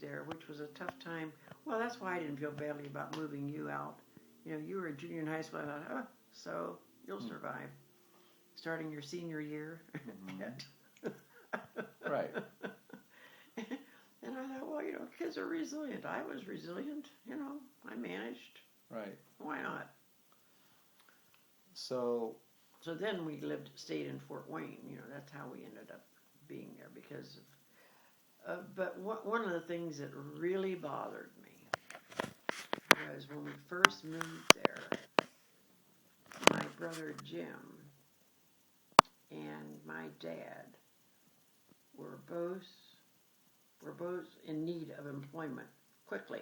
there, which was a tough time. Well, that's why I didn't feel badly about moving you out. You know, you were a junior in high school. I thought, oh, so you'll survive. Starting your senior year. Right. And I thought, well, you know, kids are resilient. I was resilient. You know, I managed. Right. Why not? So then we stayed in Fort Wayne. You know, that's how we ended up being there because of. But one of the things that really bothered me was when we first moved there. My brother Jim and my dad were both in need of employment quickly.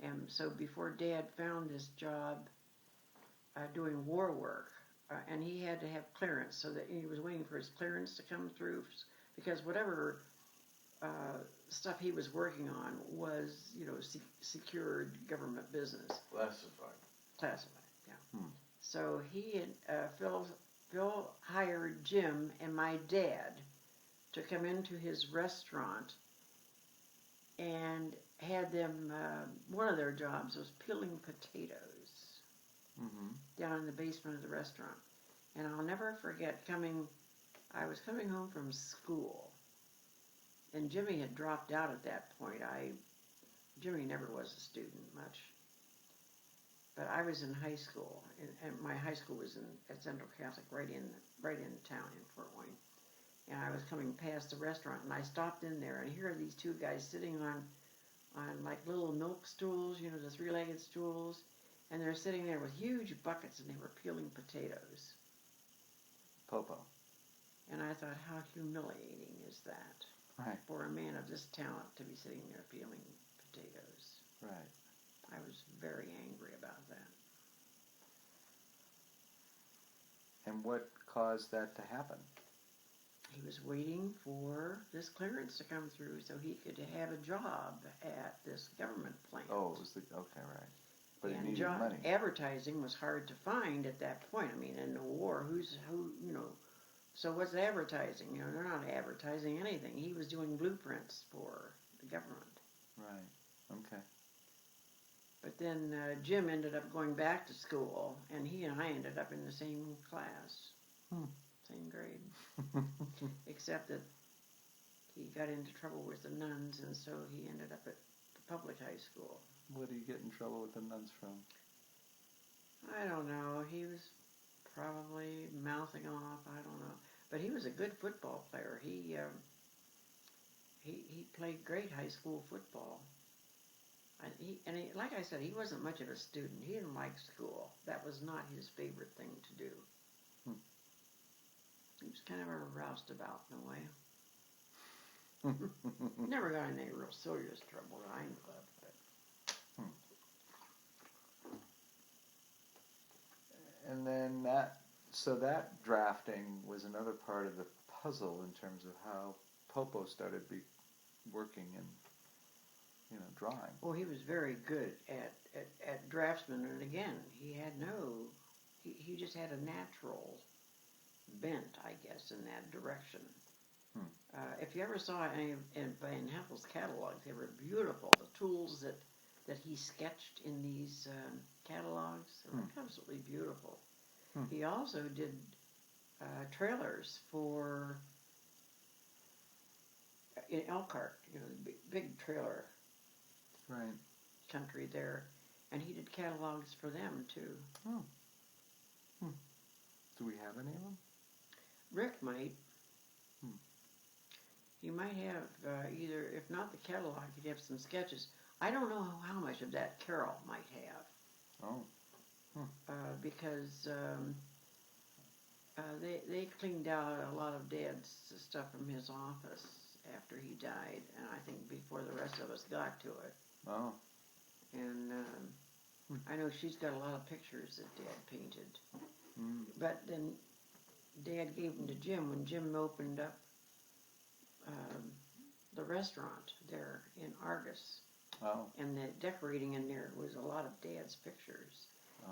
And so before Dad found this job doing war work, and he had to have clearance, so that he was waiting for his clearance to come through, because whatever stuff he was working on was, you know, secured government business. Classified, yeah. So he and Phil hired Jim and my dad to come into his restaurant and had them, one of their jobs was peeling potatoes down in the basement of the restaurant. And I'll never forget I was coming home from school, and Jimmy had dropped out at that point. Jimmy never was a student much, but I was in high school, and my high school was at Central Catholic, right in town in Fort Wayne. And I was coming past the restaurant, and I stopped in there, and here are these two guys sitting on like little milk stools, you know, the three-legged stools, and they're sitting there with huge buckets, and they were peeling potatoes. Popo. And I thought, how humiliating is that? Right. For a man of this talent to be sitting there peeling potatoes. Right. I was very angry about that. And what caused that to happen? He was waiting for this clearance to come through so he could have a job at this government plant. Oh, it was okay, right. But and he needed money. Advertising was hard to find at that point. I mean, in the war, who, you know, so what's advertising? You know, they're not advertising anything. He was doing blueprints for the government. Right, okay. But then Jim ended up going back to school, and he and I ended up in the same class, same grade, except that he got into trouble with the nuns, and so he ended up at the public high school. What did he get in trouble with the nuns from? I don't know. He was probably mouthing off. I don't know. But he was a good football player. He played great high school football. And like I said, he wasn't much of a student. He didn't like school. That was not his favorite thing to do. He was kind of a roustabout in a way. Never got in any real serious trouble that I knew of. And then that drafting was another part of the puzzle in terms of how Popo started working and, you know, drawing. Well, he was very good at draftsman, and again, he just had a natural bent, I guess, in that direction. If you ever saw any in Van Heffel's catalogs, they were beautiful. The tools that he sketched in these catalogs, they were absolutely beautiful. He also did trailers for in Elkhart, you know, big trailer country there, and he did catalogs for them too. Do we have any of them? Rick might. He might have either, if not the catalog, he'd have some sketches. I don't know how much of that Carol might have. Because they cleaned out a lot of Dad's stuff from his office after he died, and I think before the rest of us got to it. Oh. And I know she's got a lot of pictures that Dad painted. But then Dad gave them to Jim when Jim opened up the restaurant there in Argus. Oh. And the decorating in there was a lot of Dad's pictures.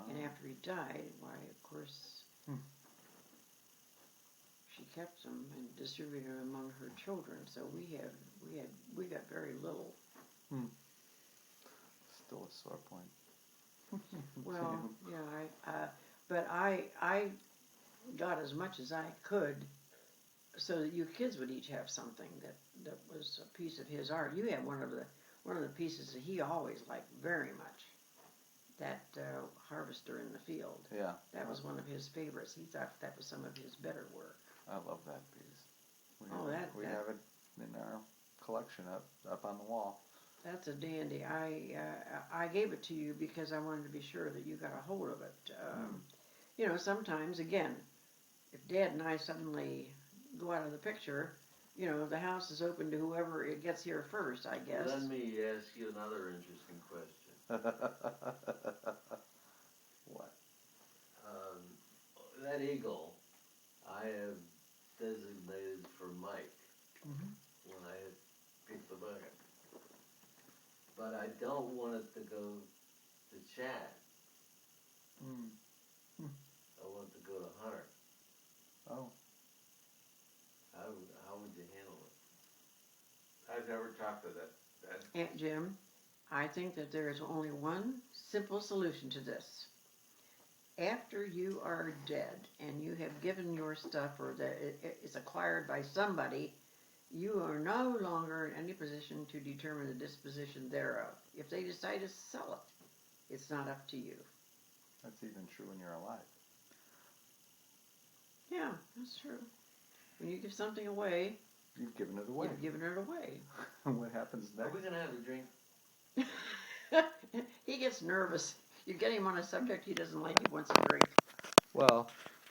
And after he died, why, of course, she kept them and distributed them among her children. So we got very little still a sore point. Well, yeah, but I got as much as I could so that you kids would each have something that was a piece of his art. You had one of the pieces that he always liked very much. That harvester in the field. Yeah. That was one of his favorites. He thought that was some of his better work. I love that piece. We that- have it in our collection up on the wall. That's a dandy. I gave it to you because I wanted to be sure that you got a hold of it. You know, sometimes, again, if Dad and I suddenly go out of the picture, you know, the house is open to whoever it gets here first, I guess. Let me ask you another interesting question. What? That eagle, I have designated for Mike when I had picked the bucket. But I don't want it to go to Chad. I want it to go to Hunter. Oh. How would you handle it? I've never talked to that. Aunt Jim, I think that there is only one simple solution to this. After you are dead and you have given your stuff or that it's acquired by somebody, you are no longer in any position to determine the disposition thereof. If they decide to sell it, it's not up to you. That's even true when you're alive. Yeah, that's true. When you give something away, You've given it away. you've given it away. What happens Are next? we going to have a drink? He gets nervous. You get him on a subject he doesn't like, he wants a drink. Well,